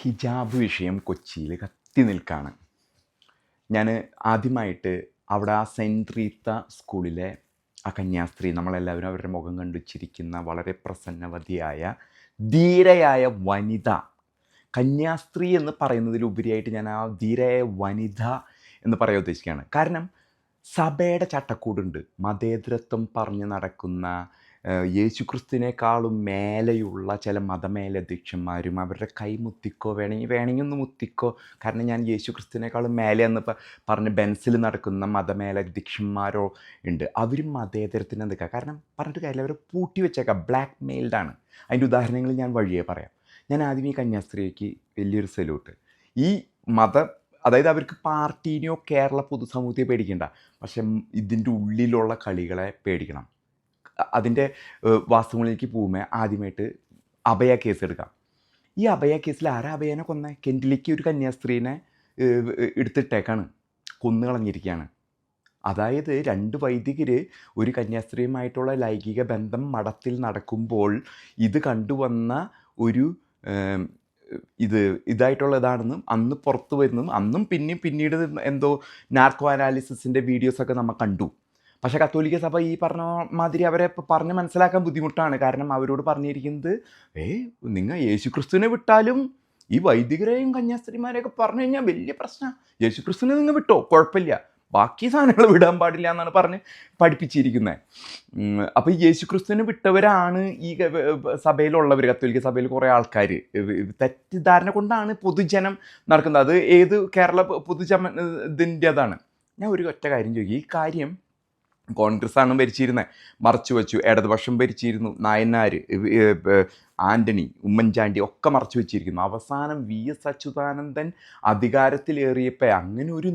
ഹിജാബ് വിഷയം കൊച്ചിയിൽ കത്തി നിൽക്കുകയാണ്. ഞാൻ ആദ്യമായിട്ട് അവിടെ ആ സെൻറ്റ് റീത്ത സ്കൂളിലെ ആ കന്യാസ്ത്രീ, നമ്മളെല്ലാവരും അവരുടെ മുഖം കണ്ടുവച്ചിരിക്കുന്ന വളരെ പ്രസന്നവതിയായ ധീരയായ വനിത, കന്യാസ്ത്രീ എന്ന് പറയുന്നതിലുപരിയായിട്ട് ഞാൻ ആ ധീരയായ വനിത എന്ന് പറയാൻ ഉദ്ദേശിക്കുകയാണ്. കാരണം സഭയുടെ ചട്ടക്കൂടുണ്ട്. മതേതരത്വം പറഞ്ഞ് നടക്കുന്ന യേശുക്രിസ്തുവിനേക്കാളും മേലെയുള്ള ചില മതമേലധ്യക്ഷന്മാരും അവരുടെ കൈ മുത്തിക്കോ, വേണമെങ്കിൽ ഒന്ന് മുത്തിക്കോ, കാരണം ഞാൻ യേശുക്രിസ്തുവിനേക്കാളും മേലെ എന്ന് പറഞ്ഞ് ബെൻസിൽ നടക്കുന്ന മതമേലധ്യക്ഷന്മാരോ ഉണ്ട്. അവരും മതേതരത്തിന് എന്തൊക്കെ, കാരണം പറഞ്ഞിട്ട് കാര്യമില്ല, അവരെ പൂട്ടി വെച്ചേക്കാം, ബ്ലാക്ക് മെയിൽഡാണ്. അതിൻ്റെ ഉദാഹരണങ്ങൾ ഞാൻ വഴിയേ പറയാം. ഞാൻ ആദ്യം ഈ കന്യാസ്ത്രീക്ക് വലിയൊരു സല്യൂട്ട്. ഈ അതായത് അവർക്ക് പാർട്ടീനെയോ കേരള പൊതുസമൂഹത്തെ പേടിക്കണ്ട, പക്ഷെ ഇതിൻ്റെ ഉള്ളിലുള്ള കളികളെ പേടിക്കണം. അതിൻ്റെ വാസ്തവങ്ങളിലേക്ക് പോകുമ്പോൾ ആദ്യമായിട്ട് അഭയ കേസ് എടുക്കാം. ഈ അഭയ കേസിൽ ആരാ അഭയനെ കൊന്നേ? കെൻഡിലേക്ക് ഒരു കന്യാസ്ത്രീനെ എടുത്തിട്ടേക്കാണ്, കൊന്നു കളഞ്ഞിരിക്കുകയാണ്. അതായത് 2 വൈദികർ ഒരു കന്യാസ്ത്രീയുമായിട്ടുള്ള ലൈംഗിക ബന്ധം മഠത്തിൽ നടക്കുമ്പോൾ ഇത് കണ്ടുവന്ന ഒരു ഇതായിട്ടുള്ളതാണെന്നും അന്ന് പുറത്തു വരുന്നതും അന്നും പിന്നീട് എന്തോ നാർക്കോ അനാലിസിസിൻ്റെ വീഡിയോസൊക്കെ നമ്മൾ കണ്ടു. പക്ഷേ കത്തോലിക്ക സഭ ഈ പറഞ്ഞ മാതിരി അവരെ പറഞ്ഞ് മനസ്സിലാക്കാൻ ബുദ്ധിമുട്ടാണ്. കാരണം അവരോട് പറഞ്ഞിരിക്കുന്നത്, നിങ്ങൾ യേശുക്രിസ്തുവിനെ വിട്ടാലും ഈ വൈദികരെയും കന്യാസ്ത്രീമാരെയൊക്കെ പറഞ്ഞു കഴിഞ്ഞാൽ വലിയ പ്രശ്നമാണ്. യേശുക്രിസ്തുവിനെ നിങ്ങൾ വിട്ടോ കുഴപ്പമില്ല, ബാക്കി സാധനങ്ങൾ വിടാൻ പാടില്ല എന്നാണ് പറഞ്ഞ് പഠിപ്പിച്ചിരിക്കുന്നത്. അപ്പോൾ ഈ യേശുക്രിസ്തുവിനെ വിട്ടവരാണ് ഈ സഭയിലുള്ളവർ, കത്തോലിക്ക സഭയിൽ കുറേ ആൾക്കാർ. തെറ്റിദ്ധാരണ കൊണ്ടാണ് പൊതുജനം നടക്കുന്നത്. അത് ഏത് കേരള പൊതുജനത്തിൻ്റെ അതാണ്. ഞാൻ ഒരു ഒറ്റ കാര്യം ചോദിക്കും. ഈ കാര്യം കോൺഗ്രസ്സാണ് ഭരിച്ചിരുന്നത്, മറച്ചു വെച്ചു. ഇടതുപക്ഷം ഭരിച്ചിരുന്നു, നായനാർ, ആൻ്റണി, ഉമ്മൻചാണ്ടി ഒക്കെ മറച്ചു വെച്ചിരിക്കുന്നു. അവസാനം VS അച്യുതാനന്ദൻ അധികാരത്തിലേറിയപ്പോൾ അങ്ങനെ ഒരു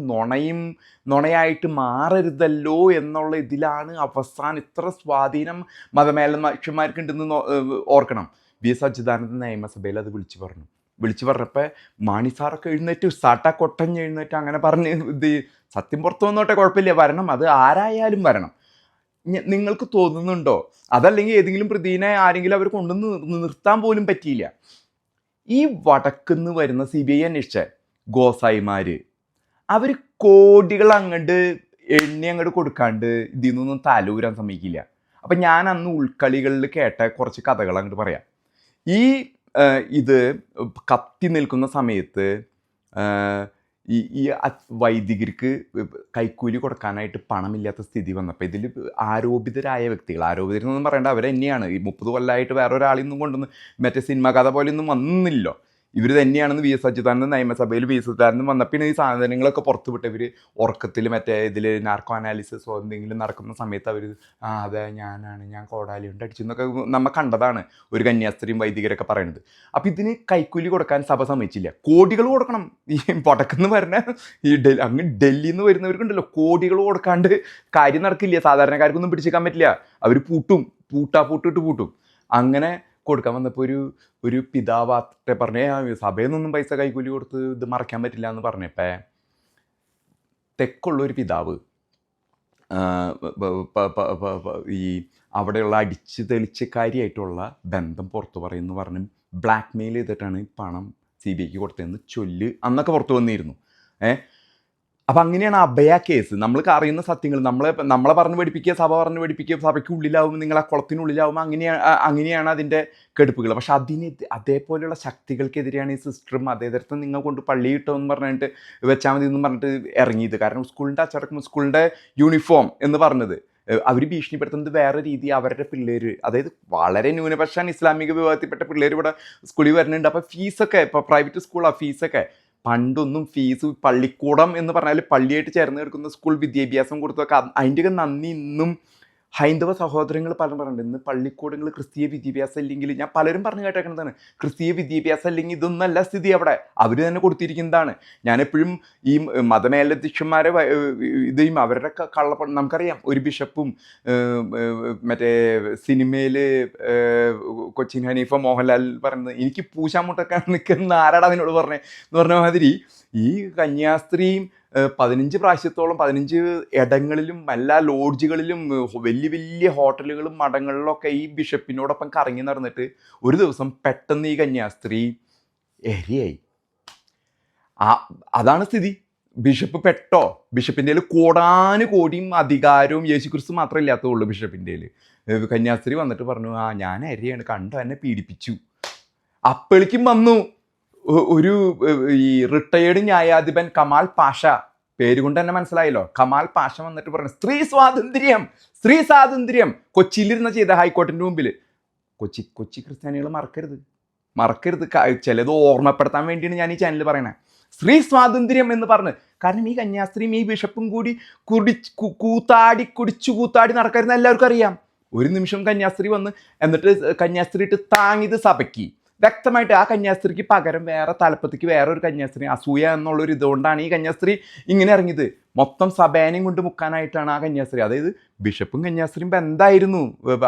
നുണയായിട്ട് മാറരുതല്ലോ എന്നുള്ള ഇതിലാണ് അവസാനം ഇത്ര സ്വാധീനം മതമേലധ്യക്ഷന്മാർക്കുണ്ടെന്ന് ഓർക്കണം. VS അച്യുതാനന്ദൻ നിയമസഭയിൽ അത് വിളിച്ചു പറഞ്ഞപ്പോൾ മാണി സാറൊക്കെ എഴുന്നേറ്റ് സാട്ടാക്കൊട്ടഞ്ഞ് എഴുന്നേറ്റ് അങ്ങനെ പറഞ്ഞ് സത്യം പുറത്തു വന്നോട്ടെ, കുഴപ്പമില്ല, വരണം, അത് ആരായാലും വരണം. നിങ്ങൾക്ക് തോന്നുന്നുണ്ടോ? അതല്ലെങ്കിൽ ഏതെങ്കിലും പ്രതിനെ ആരെങ്കിലും അവർ കൊണ്ടുവന്ന് നിർത്താൻ പോലും പറ്റിയില്ല. ഈ വടക്കുന്ന് വരുന്ന CBI അന്വേഷിച്ച ഗോസായിമാർ, അവർ കോടികൾ അങ്ങോട്ട് കൊടുക്കാണ്ട് ഇതിൽ നിന്നൊന്നും തലൂരാൻ സമ്മതിക്കില്ല. അപ്പം ഞാൻ അന്ന് ഉൾക്കളികളിൽ കേട്ട കുറച്ച് കഥകൾ അങ്ങോട്ട് പറയാം. ഈ ഇത് കത്തി നിൽക്കുന്ന സമയത്ത് ഈ വൈദികർക്ക് കൈക്കൂലി കൊടുക്കാനായിട്ട് പണമില്ലാത്ത സ്ഥിതി വന്നപ്പോൾ ഇതിൽ ആരോപിതരായ വ്യക്തികൾ, ആരോപിതരെന്നൊന്നും പറയേണ്ട, അവർ തന്നെയാണ്. ഈ 30 കൊല്ലമായിട്ട് വേറെ ഒരാളെയൊന്നും കൊണ്ടുവന്ന് മറ്റേ സിനിമ കഥ പോലെയൊന്നും വന്നില്ലല്ലോ, ഇവർ തന്നെയാണെന്ന് VS അച്യുതാനന്ദൻ നിയമസഭയിൽ VS അച്യുതാനന്ദൻ വന്നപ്പോൾ ഈ സാധനങ്ങളൊക്കെ പുറത്തു വിട്ട് ഇവർ ഉറക്കത്തിൽ മറ്റേ ഇതിൽ നാർക്കോ അനാലിസിസോ എന്തെങ്കിലും നടക്കുന്ന സമയത്ത് അവർ അതെ ഞാൻ കോടാലി കൊണ്ട് അടിച്ചെന്നൊക്കെ നമ്മൾ കണ്ടതാണ് ഒരു കന്യാസ്ത്രീയും വൈദികരൊക്കെ പറയുന്നത്. അപ്പോൾ ഇതിന് കൈക്കൂലി കൊടുക്കാൻ സഭ സമ്മതിച്ചില്ല. കോടികൾ കൊടുക്കണം. ഈ വടക്കുന്ന് പറഞ്ഞ ഈ ഡൽഹിയിൽ നിന്ന് വരുന്നവർക്കുണ്ടല്ലോ, കോടികൾ കൊടുക്കാണ്ട് കാര്യം നടക്കില്ല. സാധാരണക്കാർക്കൊന്നും പിടിച്ചേക്കാൻ പറ്റില്ല. അവർ പൂട്ടിട്ട് അങ്ങനെ കൊടുക്കാൻ വന്നപ്പോൾ ഒരു പിതാവാട്ടെ പറഞ്ഞേ, സഭയിൽ നിന്നൊന്നും പൈസ കൈക്കൂലി കൊടുത്ത് ഇത് മറയ്ക്കാൻ പറ്റില്ല എന്ന് പറഞ്ഞപ്പോൾ തെക്കുള്ളൊരു പിതാവ് ഈ അവിടെയുള്ള അടിച്ച് തെളിച്ചക്കാരിയായിട്ടുള്ള ബന്ധം പുറത്തു പറയുമെന്ന് പറഞ്ഞ് ബ്ലാക്ക് മെയിൽ ചെയ്തിട്ടാണ് പണം CBIക്ക് കൊടുത്തതെന്ന് അന്നൊക്കെ പുറത്തു വന്നിരുന്നു. അപ്പം അങ്ങനെയാണ് അഭയ കേസ്. നമ്മൾക്ക് അറിയുന്ന സത്യങ്ങൾ നമ്മളെ പറഞ്ഞ് പഠിപ്പിക്കുക, സഭ പറഞ്ഞ് പഠിപ്പിക്കുക, സഭയ്ക്കുള്ളിലാവും, നിങ്ങൾ ആ കുളത്തിനുള്ളിലാവുമ്പോൾ അങ്ങനെയാണ് അതിൻ്റെ കെടുപ്പുകൾ. പക്ഷെ അതേപോലെയുള്ള ശക്തികൾക്കെതിരെയാണ് ഈ സിസ്റ്ററും മതേതരത്വം നിങ്ങൾ കൊണ്ട് പള്ളി കിട്ടുമെന്ന് പറഞ്ഞിട്ട് വെച്ചാൽ മതി എന്ന് പറഞ്ഞിട്ട് ഇറങ്ങിയത്. കാരണം സ്കൂളിൻ്റെ അച്ചടക്കം, സ്കൂളിൻ്റെ യൂണിഫോം എന്ന് പറഞ്ഞത് അവർ ഭീഷണിപ്പെടുത്തുന്നത് വേറെ രീതി. അവരുടെ പിള്ളേർ, അതായത് വളരെ ന്യൂനപക്ഷമാണ്, ഇസ്ലാമിക വിഭാഗത്തിൽപ്പെട്ട പിള്ളേർ ഇവിടെ സ്കൂളിൽ വരുന്നുണ്ട്. അപ്പോൾ ഫീസൊക്കെ, ഇപ്പോൾ പ്രൈവറ്റ് സ്കൂളാണ്, ഫീസൊക്കെ പണ്ടൊന്നും ഫീസ് പള്ളിക്കൂടം എന്ന് പറഞ്ഞാൽ പള്ളിയായിട്ട് ചേർന്ന് കിടക്കുന്ന സ്കൂൾ വിദ്യാഭ്യാസം കൊടുത്തൊക്കെ അതിൻ്റെയൊക്കെ നന്ദി ഇന്നും ഹൈന്ദവ സഹോദരങ്ങൾ പറഞ്ഞിട്ടുണ്ട്. ഇന്ന് പള്ളിക്കൂടങ്ങൾ ക്രിസ്തീയ വിദ്യാഭ്യാസം ഇല്ലെങ്കിൽ, ഞാൻ പലരും പറഞ്ഞു കേട്ടേക്കുന്നതാണ്, ക്രിസ്തീയ വിദ്യാഭ്യാസം അല്ലെങ്കിൽ ഇതൊന്നല്ല സ്ഥിതി അവിടെ, അവർ തന്നെ കൊടുത്തിരിക്കുന്നതാണ്. ഞാനെപ്പോഴും ഈ മതമേലധ്യക്ഷന്മാരെ ഇതും അവരുടെ കള്ളപ്പണം നമുക്കറിയാം. ഒരു ബിഷപ്പും മറ്റേ സിനിമയിൽ കൊച്ചിൻ ഹനീഫ മോഹൻലാൽ പറയുന്നത്, എനിക്ക് പൂശാമുട്ടൊക്കെ നിൽക്കുന്ന ആരാടാ അതിനോട് പറഞ്ഞത് എന്ന് പറഞ്ഞ മാതിരി ഈ കന്യാസ്ത്രീയും 15 പ്രാവശ്യത്തോളം 15 ഇടങ്ങളിലും എല്ലാ ലോഡ്ജുകളിലും വലിയ ഹോട്ടലുകളും മഠങ്ങളിലൊക്കെ ഈ ബിഷപ്പിനോടൊപ്പം കറങ്ങി നടന്നിട്ട് ഒരു ദിവസം പെട്ടെന്ന് ഈ കന്യാസ്ത്രീ എരിയായി. അതാണ് സ്ഥിതി. ബിഷപ്പ് പെട്ടോ? ബിഷപ്പിൻ്റെ കോടാനുകോടിയും അധികാരവും യേശുക്രിസ്തു മാത്രമേ ഇല്ലാത്തതുള്ളൂ. ബിഷപ്പിൻ്റെ കന്യാസ്ത്രീ വന്നിട്ട് പറഞ്ഞു, ഞാൻ അരിയാണ്, കണ്ടു എന്നെ പീഡിപ്പിച്ചു. അപ്പോഴേക്കും വന്നു ഒരു ഈ റിട്ടയേർഡ് ന്യായാധിപൻ കമാൽ പാഷ, പേര് കൊണ്ട് തന്നെ മനസ്സിലായല്ലോ, കമാൽ പാഷ വന്നിട്ട് പറഞ്ഞു സ്ത്രീ സ്വാതന്ത്ര്യം. കൊച്ചിയിലിരുന്ന ചെയ്ത ഹൈക്കോടതിൻ്റെ മുമ്പിൽ. കൊച്ചി ക്രിസ്ത്യാനികൾ മറക്കരുത്. ചിലത് ഓർമ്മപ്പെടുത്താൻ വേണ്ടിയാണ് ഞാൻ ഈ ചാനൽ പറയണേ. സ്ത്രീ സ്വാതന്ത്ര്യം എന്ന് പറഞ്ഞ്. കാരണം ഈ കന്യാസ്ത്രീയും ഈ ബിഷപ്പും കൂടി കൂത്താടി നടക്കാരുന്ന എല്ലാവർക്കും അറിയാം. ഒരു നിമിഷം കന്യാസ്ത്രീ വന്ന് എന്നിട്ട് കന്യാസ്ത്രീ ഇട്ട് താങ്ങിയത് സഭയ്ക്ക് വ്യക്തമായിട്ട്. ആ കന്യാസ്ത്രീക്ക് പകരം വേറെ തലപ്പത്തേക്ക് വേറെ ഒരു കന്യാസ്ത്രീ, അസൂയ എന്നുള്ളൊരു ഇതുകൊണ്ടാണ് ഈ കന്യാസ്ത്രീ ഇങ്ങനെ ഇറങ്ങിയത്. മൊത്തം സഭേനയും കൊണ്ട് മുക്കാനായിട്ടാണ് ആ കന്യാസ്ത്രീ. അതായത് ബിഷപ്പും കന്യാസ്ത്രീയും ബന്ധമായിരുന്നു.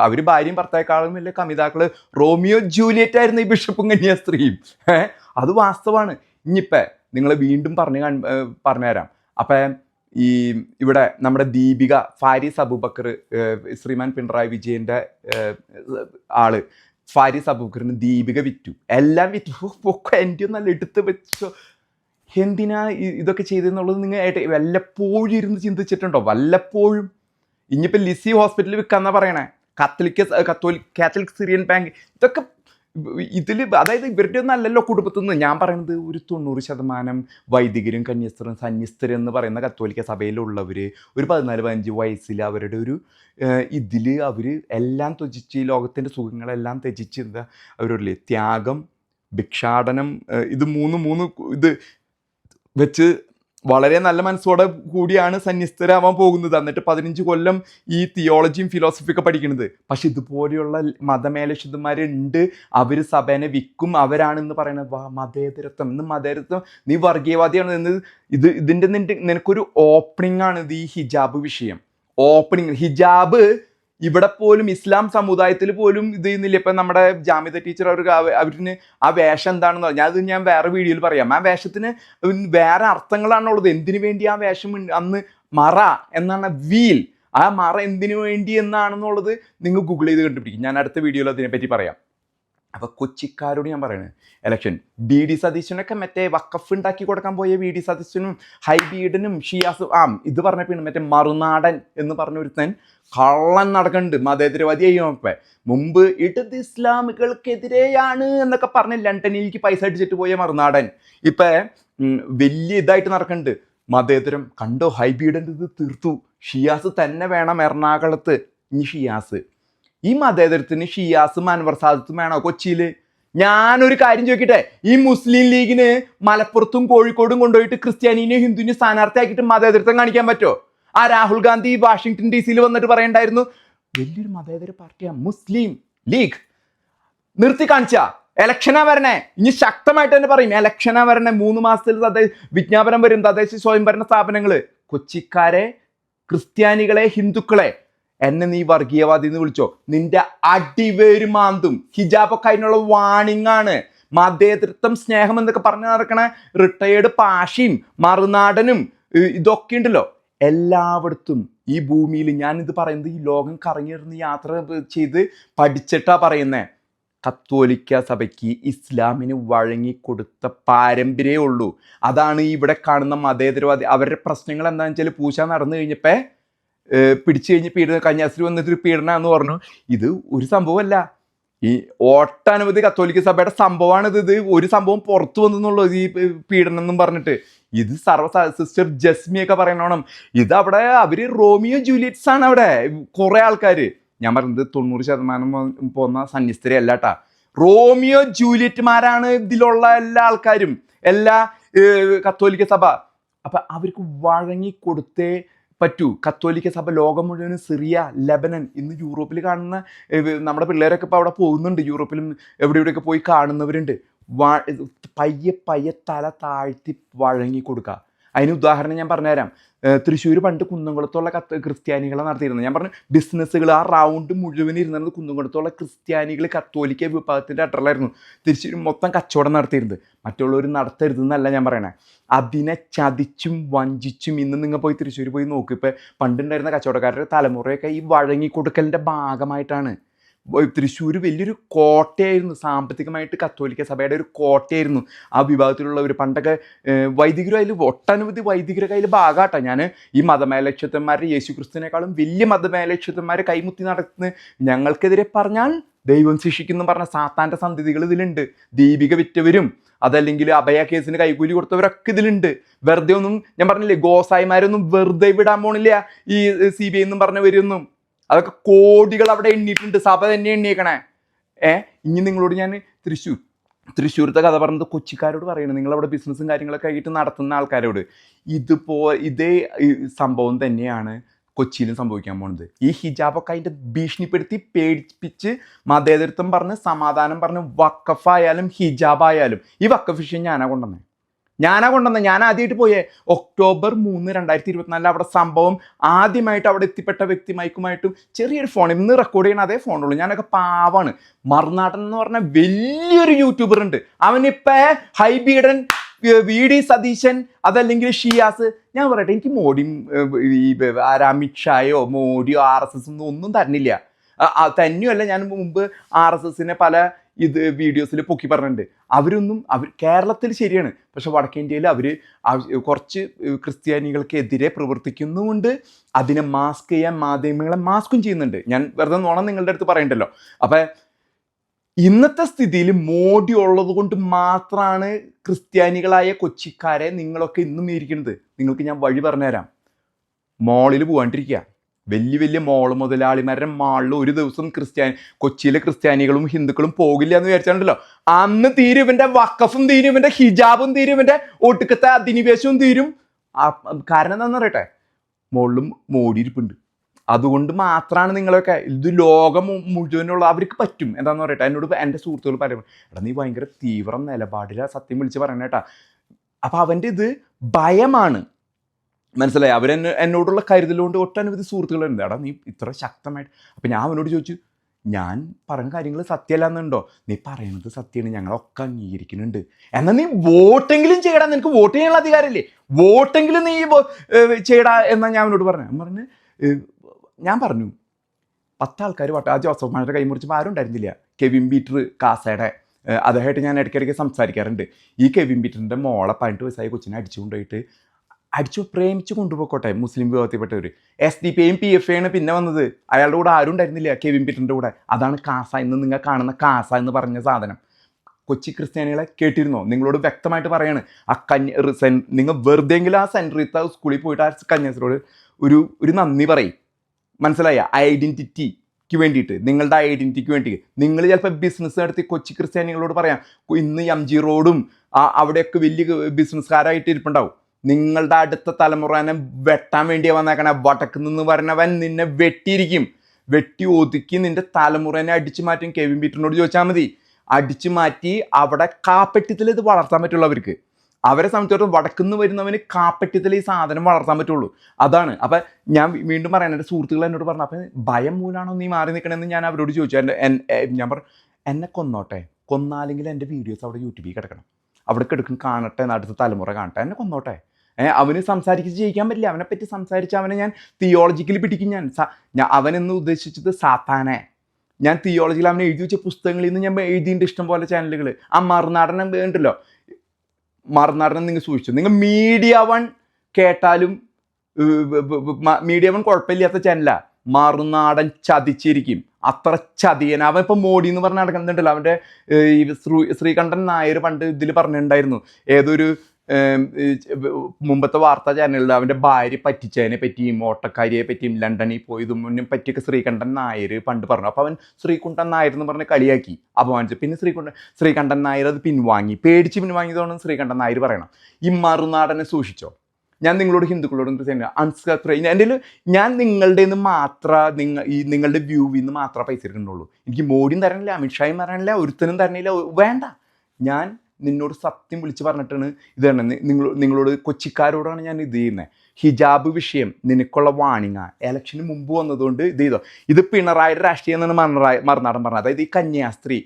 അവർ ഭാര്യയും ഭർത്താക്കളും വലിയ കമിതാക്കള്, റോമിയോ ജൂലിയറ്റ് ആയിരുന്നു ഈ ബിഷപ്പും കന്യാസ്ത്രീയും. അത് വാസ്തവമാണ്. ഇനിയിപ്പോൾ നിങ്ങളെ വീണ്ടും പറഞ്ഞുതരാം. അപ്പം ഇവിടെ നമ്മുടെ ദീപിക, ഫാരിസ് അബൂബക്കർ, ശ്രീമാൻ പിണറായി വിജയൻ്റെ ആള് ഫാരിസ് അബൂബക്കറിന് ദീപിക വിറ്റു, എല്ലാം വിറ്റു. എൻ്റെ ഒന്നല്ല എടുത്ത് വെച്ചോ. എന്തിനാ ഇതൊക്കെ ചെയ്തെന്നുള്ളത് നിങ്ങൾ വല്ലപ്പോഴും ഇരുന്ന് ചിന്തിച്ചിട്ടുണ്ടോ? വല്ലപ്പോഴും. ഇനിയിപ്പോൾ ലിസി ഹോസ്പിറ്റലിൽ വിൽക്കാന്നാ പറയണേ. കാത്തലിക് സിറിയൻ ബാങ്ക്, ഇതൊക്കെ ഇതിൽ അതായത് ഇവരുടെ ഒന്നും അല്ലല്ലോ കുടുംബത്തിൽ നിന്ന്. ഞാൻ പറയുന്നത് ഒരു 90% വൈദികരും കന്യാസ്ത്രീയും സന്യസ്തരും എന്ന് പറയുന്ന കത്തോലിക്ക സഭയിലുള്ളവർ ഒരു 14-15 വയസ്സിൽ അവരുടെ ഒരു ഇതിൽ അവർ എല്ലാം ത്യജിച്ച്, ലോകത്തിൻ്റെ സുഖങ്ങളെല്ലാം ത്യജിച്ച്, എന്താ അവരുടെ ത്യാഗം, ഭിക്ഷാടനം, ഇത് മൂന്ന് ഇത് വെച്ച് വളരെ നല്ല മനസ്സോടെ കൂടിയാണ് സന്യസ്തരാവാൻ പോകുന്നത്. എന്നിട്ട് 15 കൊല്ലം ഈ തിയോളജിയും ഫിലോസഫിയൊക്കെ പഠിക്കുന്നത്. പക്ഷെ ഇതുപോലെയുള്ള മതമേലക്ഷിതന്മാരുണ്ട്. അവർ സഭേനെ വിൽക്കും, അവരാണെന്ന് പറയുന്നത്. മതേതരത്വം, ഇന്ന് മതേതരത്വം, നീ വർഗീയവാദിയാണ് എന്ന് ഇതിൻ്റെ നിനക്കൊരു ഓപ്പണിംഗ് ആണ് ഇത്. ഈ ഹിജാബ് വിഷയം ഓപ്പണിംഗ്. ഹിജാബ് ഇവിടെ പോലും ഇസ്ലാം സമുദായത്തിൽ പോലും ഇത് ചെയ്യുന്നില്ല. ഇപ്പം നമ്മുടെ ജാമിദ ടീച്ചർ അവരിന് ആ വേഷം എന്താണെന്ന് പറഞ്ഞാൽ ഞാൻ വേറെ വീഡിയോയിൽ പറയാം. ആ വേഷത്തിന് വേറെ അർത്ഥങ്ങളാണുള്ളത്. എന്തിനു വേണ്ടി ആ വേഷം അന്ന് മറ എന്നാണ്, വീൽ, ആ മറ എന്തിനു വേണ്ടി എന്നാണെന്നുള്ളത് നിങ്ങൾ ഗൂഗിൾ ചെയ്ത് കണ്ടുപിടിക്കും. ഞാൻ അടുത്ത വീഡിയോയിൽ അതിനെപ്പറ്റി പറയാം. അപ്പോൾ കൊച്ചിക്കാരോട് ഞാൻ പറയുന്നത്, ഇലക്ഷൻ BD സതീശനൊക്കെ മറ്റേ വക്കഫ് ഉണ്ടാക്കി കൊടുക്കാൻ പോയ BD സതീശനും ഹൈബീഡനും ഷിയാസും ഇത് പറഞ്ഞപ്പോൾ മറ്റേ മറുനാടൻ എന്ന് പറഞ്ഞ ഒരുത്തൻ കള്ളൻ നടക്കുന്നുണ്ട്. മതേതരവാദി അയ്യോപ്പ മുമ്പ് ഇടത് ഇസ്ലാമികൾക്കെതിരെയാണ് എന്നൊക്കെ പറഞ്ഞ് ലണ്ടനിലേക്ക് പൈസ അടിച്ചിട്ട് പോയ മറുനാടൻ ഇപ്പം വലിയ ഇതായിട്ട് നടക്കുന്നുണ്ട്. മതേതരം കണ്ടോ, ഹൈബീഡൻ്റെ ഇത് തീർത്തു, ഷിയാസ് തന്നെ വേണം എറണാകുളത്ത്. ഇനി ഷിയാസ്, ഈ മതേതരത്തിന് ഷിയാസും അൻവർ സാദത്തും വേണോ കൊച്ചിയിൽ? ഞാനൊരു കാര്യം ചോദിക്കട്ടെ, ഈ മുസ്ലിം ലീഗിന് മലപ്പുറത്തും കോഴിക്കോടും കൊണ്ടുപോയിട്ട് ക്രിസ്ത്യാനിനെയും ഹിന്ദുവിനെയും സ്ഥാനാർത്ഥിയാക്കിയിട്ട് മതേതരത്വം കാണിക്കാൻ പറ്റുമോ? ആ രാഹുൽ ഗാന്ധി വാഷിങ്ടൺ DC വന്നിട്ട് പറയണ്ടായിരുന്നു വലിയൊരു മതേതര പാർട്ടിയാണ് മുസ്ലിം ലീഗ്. നിർത്തി കാണിച്ച എലക്ഷനാ വരണേ. ഇനി ശക്തമായിട്ട് തന്നെ പറയും എലക്ഷനാ വരണേ. 3 മാസത്തിൽ വിജ്ഞാപനം വരും. തദ്ദേശ സ്വയംഭരണ സ്ഥാപനങ്ങൾ. കൊച്ചിക്കാരെ, ക്രിസ്ത്യാനികളെ, ഹിന്ദുക്കളെ, എന്നെ നീ വർഗീയവാദി എന്ന് വിളിച്ചോ, നിന്റെ അടിവേര് മാന്തും. ഹിജാബൊക്കെ അതിനുള്ള വാണിംഗ് ആണ്. മതേതൃത്വം, സ്നേഹം എന്നൊക്കെ പറഞ്ഞു നടക്കണ റിട്ടയേർഡ് പാഷിയും മറുനാടനും ഇതൊക്കെ ഉണ്ടല്ലോ എല്ലായിടത്തും ഈ ഭൂമിയിൽ. ഞാനിത് പറയുന്നത് ഈ ലോകം കറങ്ങിയിരുന്ന് യാത്ര ചെയ്ത് പഠിച്ചിട്ടാ പറയുന്നേ. കത്തോലിക്ക സഭയ്ക്ക് ഇസ്ലാമിന് വഴങ്ങിക്കൊടുത്ത പാരമ്പര്യമേ ഉള്ളൂ. അതാണ് ഇവിടെ കാണുന്ന മതേതരവാദി. അവരുടെ പ്രശ്നങ്ങൾ എന്താണെന്ന് വെച്ചാൽ പൂശ നടന്നു കഴിഞ്ഞപ്പോൾ പിടിച്ചു കഴിഞ്ഞ് കന്യാസ്ത്രീ വന്നിട്ട് പീഡന എന്ന് പറഞ്ഞു. ഇത് ഒരു സംഭവമല്ല, ഈ ഒട്ടനവധി കത്തോലിക്ക സഭയുടെ സംഭവമാണിത്. ഇത് ഒരു സംഭവം പുറത്തു വന്നെന്നുള്ളത് ഈ പീഡനം എന്നും പറഞ്ഞിട്ട്. ഇത് സിസ്റ്റർ ജസ്മിയൊക്കെ പറയണോണം. ഇതവിടെ അവര് റോമിയോ ജൂലിയറ്റ്സ് ആണ് അവിടെ കുറെ ആൾക്കാർ. ഞാൻ പറയുന്നത് 90% പോകുന്ന സന്യസ്തരെ അല്ലാട്ടാ, റോമിയോ ജൂലിയറ്റ്മാരാണ് ഇതിലുള്ള എല്ലാ ആൾക്കാരും, എല്ലാ കത്തോലിക്ക സഭ. അപ്പൊ അവർക്ക് വഴങ്ങിക്കൊടുത്തേ പറ്റൂ. കത്തോലിക്ക സഭ ലോകം മുഴുവനും, സിറിയ, ലെബനൻ, ഇന്ന് യൂറോപ്പിൽ കാണുന്ന നമ്മുടെ പിള്ളേരൊക്കെ ഇപ്പോൾ അവിടെ പോകുന്നുണ്ട്. യൂറോപ്പിലും എവിടെയൊക്കെ പോയി കാണുന്നവരുണ്ട്. പയ്യെ തല താഴ്ത്തി വഴങ്ങിക്കൊടുക്കുക. അതിന് ഉദാഹരണം ഞാൻ പറഞ്ഞുതരാം. തൃശ്ശൂർ പണ്ട് കുന്നംകുളത്തുള്ള ക്രിസ്ത്യാനികളെ നടത്തിയിരുന്നത്. ഞാൻ പറഞ്ഞു ബിസിനസ്സുകൾ ആ റൗണ്ട് മുഴുവൻ ഇരുന്നത് കുന്നംകുളത്തുള്ള ക്രിസ്ത്യാനികൾ കത്തോലിക്ക വിഭാഗത്തിൻ്റെ അട്ടറിലായിരുന്നു. തൃശ്ശൂർ മൊത്തം കച്ചവടം നടത്തിയിരുന്നത്. മറ്റുള്ളവർ നടത്തരുതെന്നല്ല ഞാൻ പറയണേ. അതിനെ ചതിച്ചും വഞ്ചിച്ചും ഇന്ന് നിങ്ങൾ പോയി തൃശ്ശൂർ പോയി നോക്കും. ഇപ്പോൾ പണ്ടുണ്ടായിരുന്ന കച്ചവടക്കാരുടെ തലമുറയൊക്കെ ഈ വഴങ്ങിക്കൊടുക്കലിൻ്റെ ഭാഗമായിട്ടാണ്. തൃശ്ശൂർ വലിയൊരു കോട്ടയായിരുന്നു, സാമ്പത്തികമായിട്ട് കത്തോലിക്ക സഭയുടെ ഒരു കോട്ടയായിരുന്നു ആ വിഭാഗത്തിലുള്ളവർ. പണ്ടൊക്കെ വൈദികരും അതിൽ ഒട്ടനവധി വൈദികരുടെ കയ്യിൽ ഭാഗമാട്ടോ. ഞാൻ ഈ മതമേലക്ഷ്യത്തന്മാരുടെ യേശു ക്രിസ്തുവിനേക്കാളും വലിയ മതമേലക്ഷ്യത്തന്മാരെ കൈമുത്തി നടത്തുന്ന, ഞങ്ങൾക്കെതിരെ പറഞ്ഞാൽ ദൈവം ശിക്ഷിക്കുന്നു പറഞ്ഞ സാത്താൻ്റെ സന്തതികൾ ഇതിലുണ്ട്. ദീപിക വിറ്റവരും അതല്ലെങ്കിൽ അഭയ കേസിന് കൈക്കൂലി കൊടുത്തവരൊക്കെ ഇതിലുണ്ട്. വെറുതെ ഒന്നും ഞാൻ പറഞ്ഞില്ലേ, ഗോസായിമാരൊന്നും വെറുതെ വിടാൻ പോണില്ല ഈ CBI എന്നും പറഞ്ഞവരൊന്നും. അതൊക്കെ കോടികൾ അവിടെ എണ്ണിയിട്ടുണ്ട്, സഭ തന്നെ എണ്ണിയേക്കണേ. ഇനി നിങ്ങളോട് ഞാൻ തൃശ്ശൂരത്തെ കഥ പറഞ്ഞത് കൊച്ചിക്കാരോട് പറയണം, നിങ്ങളവിടെ ബിസിനസ്സും കാര്യങ്ങളൊക്കെ ആയിട്ട് നടത്തുന്ന ആൾക്കാരോട്. ഇതേ സംഭവം തന്നെയാണ് കൊച്ചിയിലും സംഭവിക്കാൻ പോകുന്നത്. ഈ ഹിജാബൊക്കെ അതിൻ്റെ ഭീഷണിപ്പെടുത്തി പേടിപ്പിച്ച് മതേതരത്വം പറഞ്ഞ് സമാധാനം പറഞ്ഞ് വഖഫായാലും ഹിജാബായാലും, ഈ വഖഫ് വിഷയം ഞാനാ കൊണ്ടുവന്നത്. ഞാൻ ആദ്യമായിട്ട് പോയേ October 3, 2024 അവിടെ സംഭവം ആദ്യമായിട്ട് അവിടെ എത്തിപ്പെട്ട വ്യക്തി മൈക്കുമായിട്ടും ചെറിയൊരു ഫോൺ ഇന്ന് റെക്കോർഡ് ചെയ്യണ അതേ ഫോണുള്ളൂ. ഞാനൊക്കെ പാവാണ്. മറുനാടൻ എന്ന് പറഞ്ഞ വലിയൊരു യൂട്യൂബർ ഉണ്ട്, അവനിപ്പോ ഹൈബീഡൻ VD സതീശൻ അതല്ലെങ്കിൽ ഷിയാസ്. ഞാൻ പറയട്ടെ, എനിക്ക് മോഡിയും അമിത്ഷായോ മോഡിയോ RSS ഒന്നും തരണില്ല. തന്നെയല്ല, ഞാൻ മുമ്പ് RSSനെ പല വീഡിയോസിൽ പൊക്കി പറഞ്ഞിട്ടുണ്ട്. അവർ കേരളത്തിൽ ശരിയാണ്, പക്ഷെ വടക്കേന്ത്യയിൽ അവർ കുറച്ച് ക്രിസ്ത്യാനികൾക്കെതിരെ പ്രവർത്തിക്കുന്നുമുണ്ട്. അതിനെ മാസ്ക് ചെയ്യാൻ മാധ്യമങ്ങളെ മാസ്കും ചെയ്യുന്നുണ്ട്. ഞാൻ വെറുതെ നോണം നിങ്ങളുടെ അടുത്ത് പറയണ്ടല്ലോ. അപ്പം ഇന്നത്തെ സ്ഥിതിയിൽ മോഡി ഉള്ളത് കൊണ്ട് മാത്രമാണ് ക്രിസ്ത്യാനികളായ കൊച്ചിക്കാരെ നിങ്ങളൊക്കെ ഇന്നും ഇരിക്കുന്നത്. നിങ്ങൾക്ക് ഞാൻ വഴി പറഞ്ഞുതരാം. മോളിൽ പോകാണ്ടിരിക്കുക. വലിയ മോള് മുതലാളിമാരുടെ മാളിൽ ഒരു ദിവസം കൊച്ചിയിലെ ക്രിസ്ത്യാനികളും ഹിന്ദുക്കളും പോകില്ല എന്ന് വിചാരിച്ചാണ്ടല്ലോ, അന്ന് തീരും ഇവന്റെ വഖഫും തീരും, ഇവന്റെ ഹിജാബും തീരും, ഇവന്റെ ഒട്ടുക്കത്തെ അധിനിവേശവും തീരും. കാരണം എന്താണെന്ന് പറയട്ടെ, മോളിലും മോഡി ഇരിപ്പുണ്ട്. അതുകൊണ്ട് മാത്രമാണ് നിങ്ങളൊക്കെ ഇത് ലോകം മുഴുവനുള്ള അവർക്ക് പറ്റും. എന്താണെന്ന് പറയട്ടെ, എന്നോട് എൻ്റെ സുഹൃത്തുക്കൾ പറയുമ്പോൾ, എടാ നീ ഭയങ്കര തീവ്ര നിലപാടിലാണ് സത്യം വിളിച്ച് പറയണ കേട്ടാ. അപ്പം അവൻ്റെ ഇത് ഭയമാണ്, മനസ്സിലായി. എന്നോടുള്ള കരുതലുകൊണ്ട് ഒട്ടനവധി സുഹൃത്തുക്കളുണ്ട്. എടാ നീ ഇത്ര ശക്തമായിട്ട്. അപ്പം ഞാൻ അവനോട് ചോദിച്ചു, ഞാൻ പറഞ്ഞ കാര്യങ്ങൾ സത്യമല്ല എന്നുണ്ടോ? നീ പറയുന്നത് സത്യമാണ്, ഞങ്ങളൊക്കെ അംഗീകരിക്കുന്നുണ്ട്. എന്നാൽ നീ വോട്ടെങ്കിലും ചെയ്യടാ, നിനക്ക് വോട്ട് ചെയ്യാനുള്ള അധികാരമില്ലേ, വോട്ടെങ്കിലും നീ ചെയ്യടാ എന്നാണ് ഞാൻ അവനോട് പറഞ്ഞത്. ഞാൻ പറഞ്ഞു 10 ആൾക്കാർ ആ ജോസഫ് മാരുടെ കൈ മുറിച്ചപ്പോൾ ആരും ഉണ്ടായിരുന്നില്ല. കെവിൻ പീറ്റർ കാസയുടെ അദ്ദേഹമായിട്ട് ഞാൻ ഇടയ്ക്കിടയ്ക്ക് സംസാരിക്കാറുണ്ട്. ഈ കെവിൻ പീറ്ററിൻ്റെ മോളെ 18 വയസ്സായ കൊച്ചിനെ പ്രേമിച്ച് കൊണ്ടുപോയിക്കോട്ടെ മുസ്ലിം വിഭാഗത്തിൽപ്പെട്ടവർ. SDP-യും PFA-യാണ് പിന്നെ വന്നത്. അയാളുടെ കൂടെ ആരും ഉണ്ടായിരുന്നില്ല, കെവിൻ പീറ്ററിൻ്റെ കൂടെ. അതാണ് കാസ, ഇന്ന് നിങ്ങൾ കാണുന്ന കാസ എന്ന് പറഞ്ഞ സാധനം. കൊച്ചി ക്രിസ്ത്യാനികളെ കേട്ടിരുന്നോ? നിങ്ങളോട് വ്യക്തമായിട്ട് പറയാണ്, നിങ്ങൾ വെറുതെങ്കിലും ആ സെൻറ്റ് റീത്ത സ്കൂളിൽ പോയിട്ട് ആ കന്യാസ്ത്രീയോട് ഒരു നന്ദി പറയും. മനസ്സിലായ? ഐഡൻറ്റിറ്റിക്ക് വേണ്ടിയിട്ട്, നിങ്ങളുടെ ഐഡൻറ്റിറ്റിക്ക് വേണ്ടി. നിങ്ങൾ ചിലപ്പോൾ ബിസിനസ് നടത്തി കൊച്ചി ക്രിസ്ത്യാനികളോട് പറയാം, ഇന്ന് MG റോഡും അവിടെയൊക്കെ വലിയ ബിസിനസ്സുകാരായിട്ട് ഇരിപ്പുണ്ടാവും. നിങ്ങളുടെ അടുത്ത തലമുറനെ വെട്ടാൻ വേണ്ടിയാണ് വന്നേക്കണേ. വടക്കുന്ന് പറഞ്ഞവൻ നിന്നെ വെട്ടിയിരിക്കും, വെട്ടി ഒതുക്കി നിന്റെ തലമുറനെ അടിച്ചു മാറ്റും. കെവിൻ പീറ്ററിനോട് ചോദിച്ചാൽ മതി. അടിച്ചു മാറ്റി അവിടെ കാപ്പറ്റ്യത്തിൽ ഇത് വളർത്താൻ പറ്റുള്ളൂ അവർക്ക്. അവരെ സംബന്ധിച്ചിടത്തോളം വടക്കുന്ന് വരുന്നവന് കാപ്പറ്റ്യത്തിൽ ഈ സാധനം വളർത്താൻ പറ്റുള്ളൂ. അതാണ്. അപ്പം ഞാൻ വീണ്ടും പറയാൻ, എൻ്റെ സുഹൃത്തുക്കൾ എന്നോട് പറഞ്ഞു, അപ്പം ഭയം മൂലമാണോ നീ മാറി നിൽക്കണമെന്ന് ഞാൻ അവരോട് ചോദിച്ചു. ഞാൻ പറഞ്ഞു, എന്നെ കൊന്നോട്ടെ, കൊന്നാലെങ്കിൽ എൻ്റെ വീഡിയോസ് അവിടെ യൂട്യൂബിൽ കിടക്കണം, അവിടെ കിടക്കും, കാണട്ടെ, അടുത്ത തലമുറ കാണട്ടെ, എന്നെ കൊന്നോട്ടെ. അവന് സംസാരിച്ച് ജയിക്കാൻ പറ്റില്ല. അവനെപ്പറ്റി സംസാരിച്ച് അവനെ ഞാൻ തിയോളജിക്കലി പിടിക്കും. അവനെന്ന് ഉദ്ദേശിച്ചത് സാത്താനെ. ഞാൻ തിയോളജിയിൽ അവനെ എഴുതി വെച്ച പുസ്തകങ്ങളിൽ നിന്ന് ഞാൻ എഴുതിയിട്ട് ഇഷ്ടം പോലെ ചാനലുകൾ. ആ മറുനാടനെ ഉണ്ടല്ലോ, മറുനാടനെ നിങ്ങൾ സൂക്ഷിച്ചു. നിങ്ങൾ മീഡിയ വൺ കേട്ടാലും മീഡിയ വൺ കുഴപ്പമില്ലാത്ത ചാനലാണ്. മറുനാടൻ ചതിച്ചിരിക്കും, അത്ര ചതിയൻ. അവൻ ഇപ്പം മോഡി എന്ന് പറഞ്ഞ് നടക്കുന്നുണ്ടല്ലോ. അവൻ്റെ ശ്രീകണ്ഠൻ നായർ പണ്ട് ഇതിൽ പറഞ്ഞിട്ടുണ്ടായിരുന്നു, ഏതൊരു മുമ്പത്തെ വാർത്താ ചാനലിൽ അവൻ്റെ ഭാര്യ പറ്റിച്ചതിനെ പറ്റിയും ഓട്ടക്കാരിയെ പറ്റിയും ലണ്ടനിൽ പോയതും മുന്നേ പറ്റിയൊക്കെ ശ്രീകണ്ഠൻ നായർ പണ്ട് പറഞ്ഞു. അപ്പോൾ അവൻ ശ്രീകുണ്ഠൻ നായർ എന്ന് പറഞ്ഞ് കളിയാക്കി, അപമാനിച്ചു. പിന്നെ ശ്രീകണ്ഠൻ നായർ അത് പിൻവാങ്ങി, പേടിച്ച് പിൻവാങ്ങിയതാണ് ശ്രീകണ്ഠൻ നായർ പറയണം. ഈ മറുനാടനെ സൂക്ഷിച്ചോ. ഞാൻ നിങ്ങളോട് ഹിന്ദുക്കളോടും അൺസബ്സ്ക്രൈബ്, എൻ്റെ ഞാൻ നിങ്ങളുടെ നിന്ന് മാത്രം നിങ്ങളുടെ വ്യൂവിൽ നിന്ന് മാത്രമേ പൈസ എടുക്കുന്നുള്ളൂ. എനിക്ക് മോഡിയും തരണില്ല, അമിത്ഷായും തരണില്ല, ഒരുത്തനും തരണില്ല, വേണ്ട. ഞാൻ നിന്നോട് സത്യം വിളിച്ച് പറഞ്ഞിട്ടാണ് ഇത് തന്നെ. നിങ്ങളോട് കൊച്ചിക്കാരോടാണ് ഞാൻ ഇത് ചെയ്യുന്നത്. ഹിജാബ് വിഷയം നിനക്കുള്ള വാണിങ്ങ ഇലക്ഷന് മുമ്പ് വന്നതുകൊണ്ട് ഇത് ചെയ്തോ. ഇത് പിണറായിയുടെ രാഷ്ട്രീയം എന്നാണ് മറുനാടൻ പറഞ്ഞത്. അതായത് ഈ കന്യാസ്ത്രീ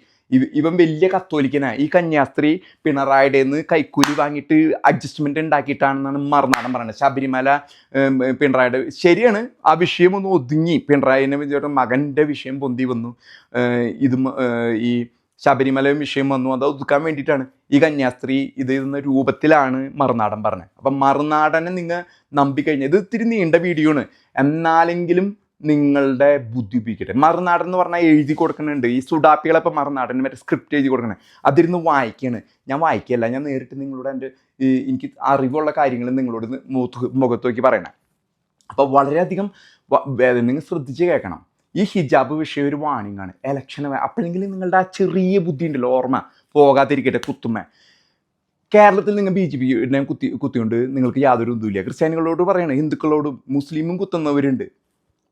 ഇവൻ വലിയ കത്തോലിക്കനാ. ഈ കന്യാസ്ത്രീ പിണറായിയുടെ നിന്ന് കൈക്കൂലി വാങ്ങിയിട്ട് അഡ്ജസ്റ്റ്മെന്റ് ഉണ്ടാക്കിയിട്ടാണെന്നാണ് മറുനാടൻ പറയുന്നത്. ശബരിമല പിണറായിയുടെ ശരിയാണ്, ആ വിഷയം ഒന്ന് ഒതുങ്ങി. പിണറായിനെ മകൻ്റെ വിഷയം പൊന്തി വന്നു, ഇതും ഈ ശബരിമല വിഷയം വന്നു. അത് ഒതുക്കാൻ വേണ്ടിയിട്ടാണ് ഈ കന്യാസ്ത്രീ ഇത് എന്ന രൂപത്തിലാണ് മറുനാടൻ പറഞ്ഞത്. അപ്പം മറുനാടനെ നിങ്ങൾ നമ്പിക്കഴിഞ്ഞാൽ, ഇത് ഇത്തിരി നീണ്ട വീഡിയോ ആണ്, എന്നാലെങ്കിലും നിങ്ങളുടെ ബുദ്ധി ഉപയോഗിക്കട്ടെ. മറുനാടൻ എന്ന് പറഞ്ഞാൽ എഴുതി കൊടുക്കുന്നുണ്ട്. ഈ സുഡാപ്പികളപ്പം മറുനാടന് മറ്റേ സ്ക്രിപ്റ്റ് എഴുതി കൊടുക്കണേ, അതിരുന്ന് വായിക്കുകയാണ്. ഞാൻ വായിക്കുകയല്ല, ഞാൻ നേരിട്ട് നിങ്ങളോട് എൻ്റെ എനിക്ക് അറിവുള്ള കാര്യങ്ങൾ നിങ്ങളോട് മുഖത്ത് നോക്കി പറയണേ. അപ്പോൾ വളരെയധികം നിങ്ങൾ ശ്രദ്ധിച്ച് കേൾക്കണം. ഈ ഹിജാബ് വിഷയം ഒരു വാണിംഗ് ആണ്. ഇലക്ഷന് അപ്പോഴെങ്കിലും നിങ്ങളുടെ ആ ചെറിയ ബുദ്ധി ഉണ്ടല്ലോ, ഓർമ്മ പോകാതിരിക്കട്ടെ. കുത്തുമ്മ കേരളത്തിൽ നിങ്ങൾ BJP കുത്തിക്കൊണ്ട് നിങ്ങൾക്ക് യാതൊരു ഇതുമില്ല. ക്രിസ്ത്യാനികളോട് പറയണേ, ഹിന്ദുക്കളോടും മുസ്ലിമും കുത്തുന്നവരുണ്ട്.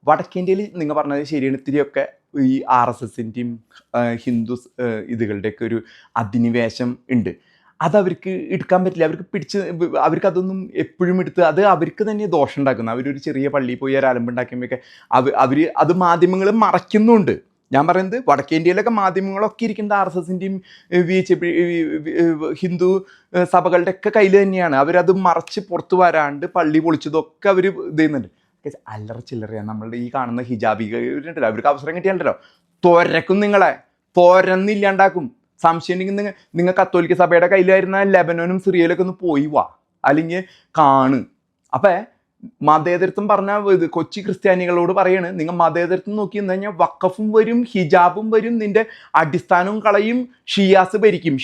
വടക്കേന്ത്യയിൽ നിങ്ങൾ പറഞ്ഞത് ശരിയാണ്, ഇത്തിരിയൊക്കെ ഈ RSSൻ്റെയും ഹിന്ദു ഇതുകളുടെയൊക്കെ ഒരു അധിനിവേശം ഉണ്ട്. അതവർക്ക് എടുക്കാൻ പറ്റില്ല. അവർക്ക് അതൊന്നും എപ്പോഴും എടുത്ത് അത് അവർക്ക് തന്നെ ദോഷം ഉണ്ടാക്കുന്നു. അവരൊരു ചെറിയ പള്ളിയിൽ പോയി ഒരു അലമ്പുണ്ടാക്കുമ്പോഴൊക്കെ അവർ അത് മാധ്യമങ്ങൾ മറയ്ക്കുന്നുണ്ട്. ഞാൻ പറയുന്നത് വടക്കേന്ത്യയിലൊക്കെ മാധ്യമങ്ങളൊക്കെ ഇരിക്കുന്നത് RSSൻ്റെയും ഹിന്ദു സഭകളുടെ ഒക്കെ കയ്യിൽ തന്നെയാണ്. അവരത് മറച്ച് പുറത്ത് വരാണ്ട് പള്ളി പൊളിച്ചതൊക്കെ അവർ ഇത് ചെയ്യുന്നുണ്ട്. അല്ലറ ചില്ലറയാണ് നമ്മളുടെ ഈ കാണുന്ന ഹിജാബികളുണ്ടല്ലോ, അവർക്ക് അവസരം കിട്ടിയാലോ തുരക്കും, നിങ്ങളെ തുരന്നില്ലാണ്ടാക്കും. സംശയം ഉണ്ടെങ്കിൽ നിങ്ങൾ കത്തോലിക്ക സഭയുടെ കയ്യിലായിരുന്ന ലെബനോനും സിറിയയിലൊക്കെ ഒന്ന് പോയി വാ, അല്ലെങ്കിൽ കാണ്. അപ്പം മതേതരത്വം പറഞ്ഞ കൊച്ചി ക്രിസ്ത്യാനികളോട് പറയാണ്, നിങ്ങൾ മതേതരത്വം നോക്കി എന്ന് കഴിഞ്ഞാൽ വഖഫും വരും, ഹിജാബും വരും, നിന്റെ അടിസ്ഥാനവും കളയും, ഷിയാസ് ഭരിക്കും.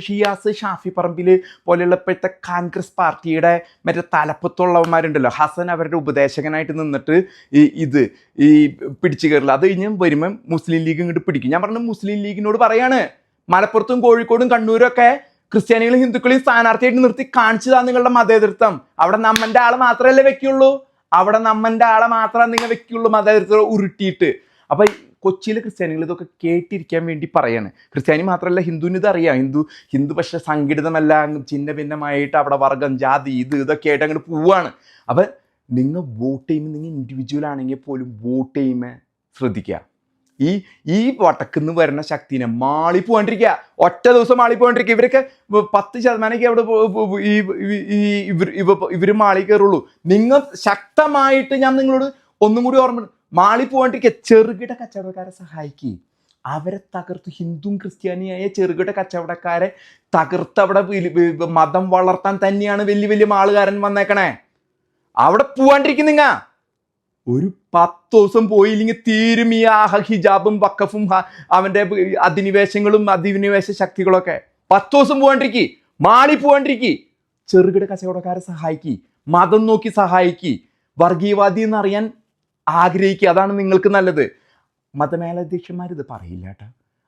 ഷിയാസ് ഷാഫി പറമ്പിൽ പോലെയുള്ള ഇപ്പോഴത്തെ കോൺഗ്രസ് പാർട്ടിയുടെ മറ്റേ തലപ്പത്തുള്ളവന്മാരുണ്ടല്ലോ, ഹസൻ അവരുടെ ഉപദേശകനായിട്ട് നിന്നിട്ട് ഈ പിടിച്ചു കയറില്ല. അത് കഴിഞ്ഞ് വരുമ്പം മുസ്ലിം ലീഗ് ഇങ്ങോട്ട് പിടിക്കും. ഞാൻ പറഞ്ഞു മുസ്ലിം ലീഗിനോട് പറയാണ്, മലപ്പുറത്തും കോഴിക്കോടും കണ്ണൂരൊക്കെ ക്രിസ്ത്യാനികളും ഹിന്ദുക്കളെയും സ്ഥാനാർത്ഥിയായിട്ട് നിർത്തി കാണിച്ചതാ നിങ്ങളുടെ മതേതരത്വം. അവിടെ നമ്മൻ്റെ ആളെ മാത്രമല്ലേ വെക്കുള്ളൂ, അവിടെ നമ്മൻ്റെ ആളെ മാത്രമേ നിങ്ങൾ വെക്കുള്ളൂ മതേതരത്വം ഉരുട്ടിയിട്ട്. അപ്പം കൊച്ചിയിലെ ക്രിസ്ത്യാനികൾ ഇതൊക്കെ കേട്ടിരിക്കാൻ വേണ്ടി പറയാണ്. ക്രിസ്ത്യാനി മാത്രമല്ല, ഹിന്ദുവിന് ഇത് അറിയാം. ഹിന്ദു പക്ഷെ സംഘടിതമല്ല, ചിഹ്ന ഭിന്നമായിട്ട് അവിടെ വർഗം ജാതി ഇതൊക്കെ ആയിട്ട് അങ്ങോട്ട് പോവാണ്. അപ്പം നിങ്ങൾ വോട്ട് ചെയ്യുമ്പോൾ, നിങ്ങൾ ഇൻഡിവിജ്വൽ ആണെങ്കിൽ പോലും വോട്ട് ചെയ്യുമ്പോൾ ശ്രദ്ധിക്കുക. ഈ വടക്കുന്ന് വരുന്ന ശക്തിനെ മാളി പോകാണ്ടിരിക്കുക. ഒറ്റ ദിവസം മാളി പോകാണ്ടിരിക്കുക. ഇവരൊക്കെ 10% അവിടെ ഇവർ മാളി കയറുള്ളൂ. നിങ്ങൾ ശക്തമായിട്ട് ഞാൻ നിങ്ങളോട് ഒന്നും കൂടി ഓർമ്മ, മാളി പോകാണ്ടിരിക്കുക. ചെറുകിട കച്ചവടക്കാരെ സഹായിക്കുക. അവരെ തകർത്ത്, ഹിന്ദുവും ക്രിസ്ത്യാനിയായ ചെറുകിട കച്ചവടക്കാരെ തകർത്ത് അവിടെ മതം വളർത്താൻ തന്നെയാണ് വലിയ വലിയ മാളുകാരൻ വന്നേക്കണേ. അവിടെ പോവാണ്ടിരിക്കും. നിങ്ങൾ ഒരു 10 ദിവസം പോയില്ലെങ്കിൽ തീരും ഈ ഹിജാബും വഖഫും അവൻ്റെ അധിനിവേശ ശക്തികളൊക്കെ. 10 ദിവസം പോകാണ്ടിരിക്കുക, മാളി പോകാണ്ടിരിക്കുക. ചെറുകിട കച്ചവടക്കാരെ സഹായിക്കുക, മതം നോക്കി സഹായിക്കുക, വർഗീയവാദി എന്നറിയാൻ ആഗ്രഹിക്കുക. അതാണ് നിങ്ങൾക്ക് നല്ലത്. മതമേലധ്യക്ഷന്മാർ ഇത് പറയില്ല കേട്ടോ.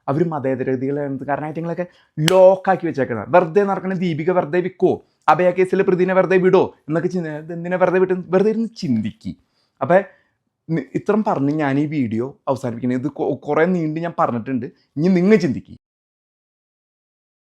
അവർ മതേതരഗതികളാണ്. കാരണം ഐറ്റങ്ങളൊക്കെ ലോക്കാക്കി വെച്ചേക്കണം. വെറുതെ നടക്കണ ദീപിക വെറുതെ വിൽക്കോ, അഭയ കേസിലെ പ്രതിനെ വെറുതെ വിടോ എന്നൊക്കെ എന്തിനെ വെറുതെ ഇരുന്ന് ചിന്തിക്കുക. അപ്പം ഇത്രയും പറഞ്ഞ് ഞാൻ ഈ വീഡിയോ അവസാനിപ്പിക്കുന്നത്. ഇത് കുറേ നീണ്ട് ഞാൻ പറഞ്ഞിട്ടുണ്ട്. ഇനി നിങ്ങൾ ചിന്തിക്കുക.